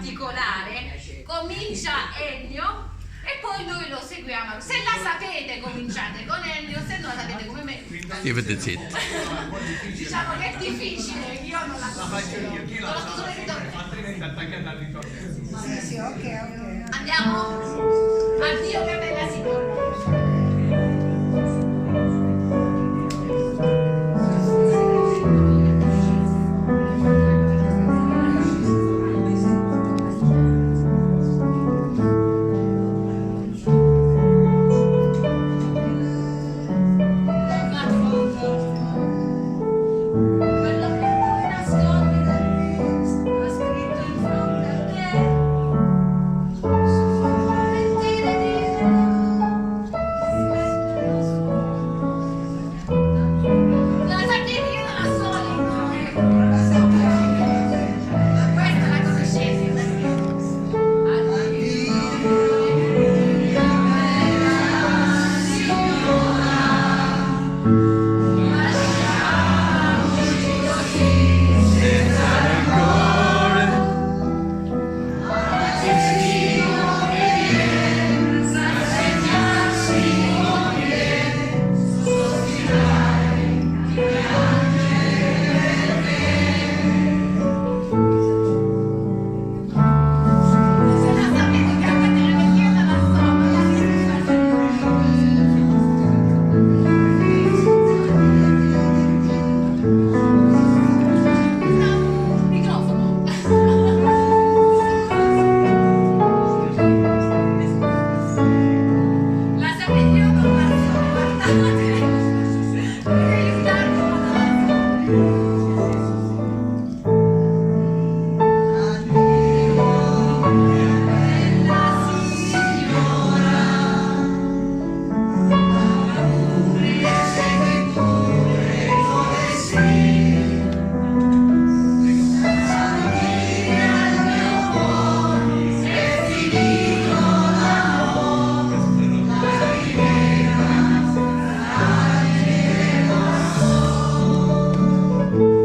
particolare, comincia Ennio e poi noi lo seguiamo. Se la sapete cominciate con Ennio, se non la sapete come me State zitto. diciamo che è difficile, io non la faccio io, chi la conosco sa, solo il ritorno. altrimenti attaccata al ritorno. Sì, ok. Andiamo?